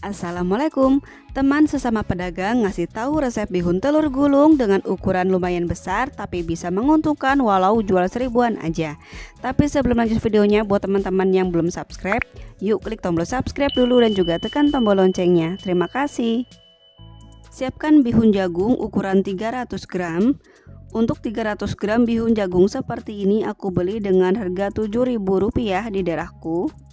Assalamualaikum, teman sesama pedagang ngasih tahu resep bihun telur gulung dengan ukuran lumayan besar tapi bisa menguntungkan walau jual seribuan aja. Tapi sebelum lanjut videonya, buat teman-teman yang belum subscribe, yuk klik tombol subscribe dulu dan juga tekan tombol loncengnya. Terima kasih. Siapkan bihun jagung ukuran 300 gram. Untuk 300 gram bihun jagung seperti ini aku beli dengan harga Rp7.000 di daerahku.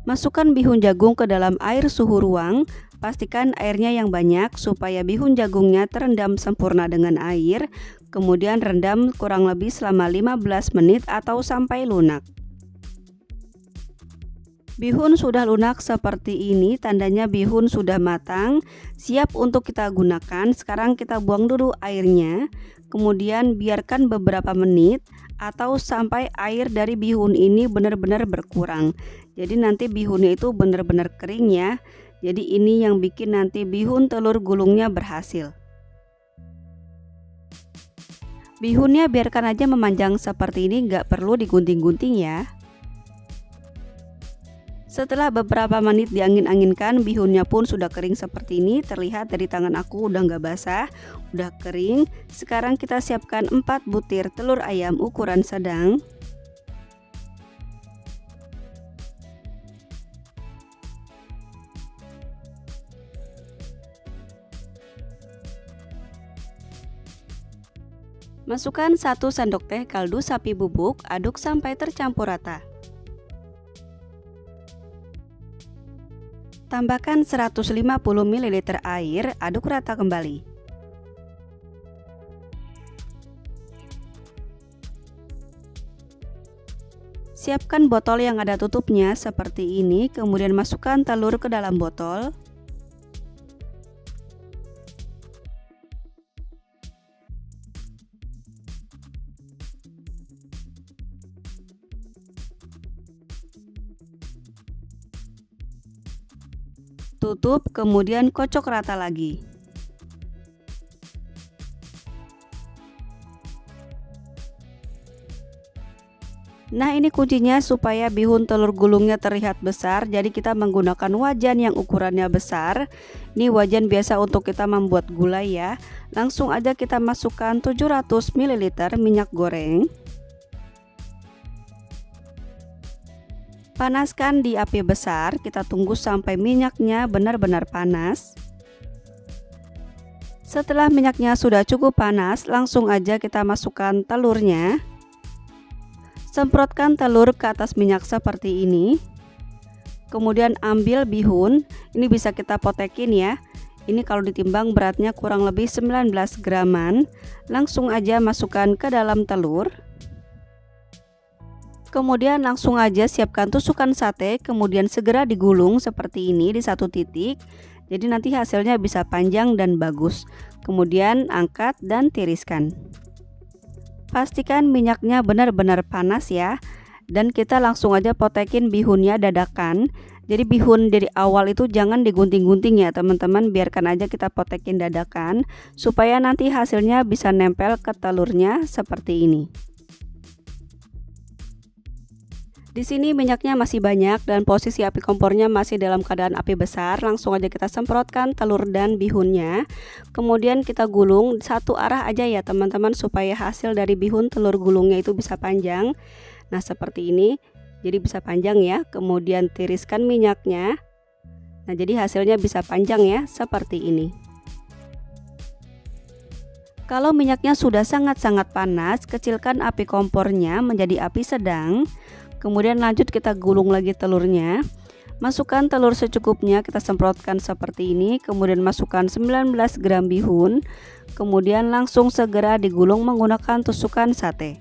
Masukkan bihun jagung ke dalam air suhu ruang. Pastikan airnya yang banyak supaya bihun jagungnya terendam sempurna dengan air. Kemudian rendam kurang lebih selama 15 menit atau sampai lunak. Bihun sudah lunak seperti ini, tandanya bihun sudah matang, siap untuk kita gunakan. Sekarang kita buang dulu airnya. Kemudian biarkan beberapa menit atau sampai air dari bihun ini benar-benar berkurang. Jadi nanti bihunnya itu benar-benar kering ya. Jadi ini yang bikin nanti bihun telur gulungnya berhasil. Bihunnya biarkan aja memanjang seperti ini, nggak perlu digunting-gunting ya. Setelah beberapa menit diangin-anginkan, bihunnya pun sudah kering seperti ini. Terlihat dari tangan aku udah nggak basah, udah kering. Sekarang kita siapkan 4 butir telur ayam ukuran sedang. Masukkan 1 sendok teh kaldu sapi bubuk, aduk sampai tercampur rata. Tambahkan 150 ml air, aduk rata kembali. Siapkan botol yang ada tutupnya seperti ini, kemudian masukkan telur ke dalam botol. Tutup, kemudian kocok rata lagi. Nah, ini kuncinya supaya bihun telur gulungnya terlihat besar. Jadi kita menggunakan wajan yang ukurannya besar. Ini wajan biasa untuk kita membuat gulai ya. Langsung aja kita masukkan 700 ml minyak goreng. Panaskan di api besar, kita tunggu sampai minyaknya benar-benar panas. Setelah minyaknya sudah cukup panas, langsung aja kita masukkan telurnya. Semprotkan telur ke atas minyak seperti ini. Kemudian ambil bihun, ini bisa kita potekin ya. Ini kalau ditimbang beratnya kurang lebih 19 graman. Langsung aja masukkan ke dalam telur. Kemudian langsung aja siapkan tusukan sate, kemudian segera digulung seperti ini di satu titik. Jadi nanti hasilnya bisa panjang dan bagus. Kemudian angkat dan tiriskan. Pastikan minyaknya benar-benar panas ya. Dan kita langsung aja potekin bihunnya dadakan. Jadi bihun dari awal itu jangan digunting-gunting ya teman-teman, biarkan aja kita potekin dadakan supaya nanti hasilnya bisa nempel ke telurnya seperti ini. Di sini minyaknya masih banyak dan posisi api kompornya masih dalam keadaan api besar. Langsung aja kita semprotkan telur dan bihunnya. Kemudian kita gulung satu arah aja ya teman-teman, supaya hasil dari bihun telur gulungnya itu bisa panjang. Nah, seperti ini. Jadi bisa panjang ya. Kemudian tiriskan minyaknya. Nah, jadi hasilnya bisa panjang ya, seperti ini. Kalau minyaknya sudah sangat-sangat panas, kecilkan api kompornya menjadi api sedang. Kemudian lanjut kita gulung lagi telurnya. Masukkan telur secukupnya, kita semprotkan seperti ini. Kemudian masukkan 19 gram bihun. Kemudian langsung segera digulung menggunakan tusukan sate.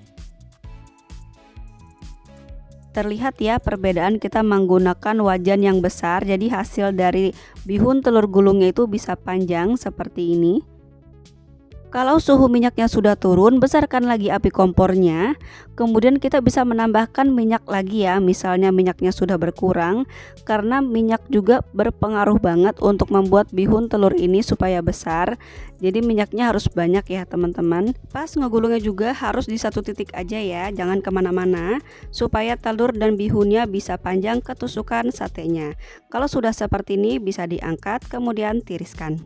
Terlihat ya perbedaan kita menggunakan wajan yang besar. Jadi hasil dari bihun telur gulungnya itu bisa panjang seperti ini. Kalau suhu minyaknya sudah turun, besarkan lagi api kompornya. Kemudian kita bisa menambahkan minyak lagi ya. Misalnya minyaknya sudah berkurang, karena minyak juga berpengaruh banget untuk membuat bihun telur ini supaya besar. Jadi minyaknya harus banyak ya teman-teman. Pas ngegulungnya juga harus di satu titik aja ya, jangan kemana-mana, supaya telur dan bihunnya bisa panjang ketusukan satenya. Kalau sudah seperti ini bisa diangkat, kemudian tiriskan.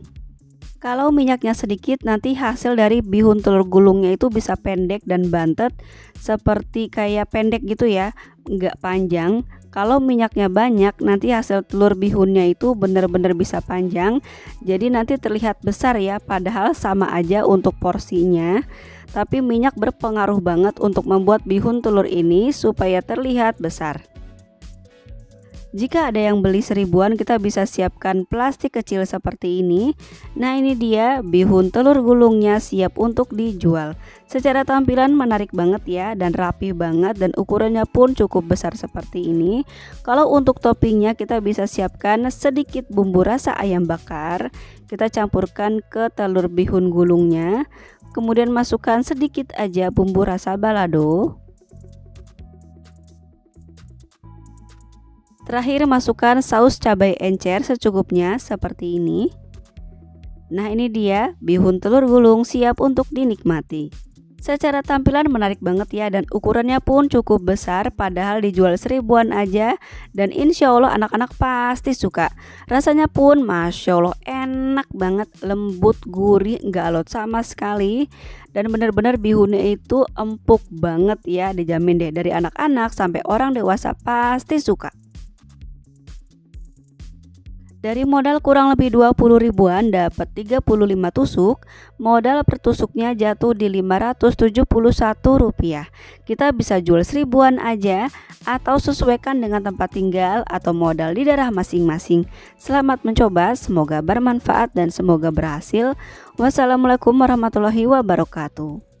Kalau minyaknya sedikit, nanti hasil dari bihun telur gulungnya itu bisa pendek dan bantet, seperti kayak pendek gitu ya, nggak panjang. Kalau minyaknya banyak, nanti hasil telur bihunnya itu benar-benar bisa panjang, jadi nanti terlihat besar ya, padahal sama aja untuk porsinya. Tapi minyak berpengaruh banget untuk membuat bihun telur ini supaya terlihat besar. Jika ada yang beli seribuan, kita bisa siapkan plastik kecil seperti ini. Nah, ini dia bihun telur gulungnya siap untuk dijual. Secara tampilan menarik banget ya, dan rapi banget, dan ukurannya pun cukup besar seperti ini. Kalau untuk toppingnya, kita bisa siapkan sedikit bumbu rasa ayam bakar. Kita campurkan ke telur bihun gulungnya. Kemudian masukkan sedikit aja bumbu rasa balado. Terakhir masukkan saus cabai encer secukupnya seperti ini. Nah, ini dia bihun telur gulung siap untuk dinikmati. Secara tampilan menarik banget ya, dan ukurannya pun cukup besar, padahal dijual seribuan aja, dan insya Allah anak-anak pasti suka. Rasanya pun Masya Allah enak banget, lembut, gurih, nggak alot sama sekali, dan benar-benar bihunnya itu empuk banget ya, dijamin deh dari anak-anak sampai orang dewasa pasti suka. Dari modal kurang lebih 20 ribuan dapat 35 tusuk, modal per tusuknya jatuh di Rp571. Kita bisa jual seribuan aja atau sesuaikan dengan tempat tinggal atau modal di daerah masing-masing. Selamat mencoba, semoga bermanfaat dan semoga berhasil. Wassalamualaikum warahmatullahi wabarakatuh.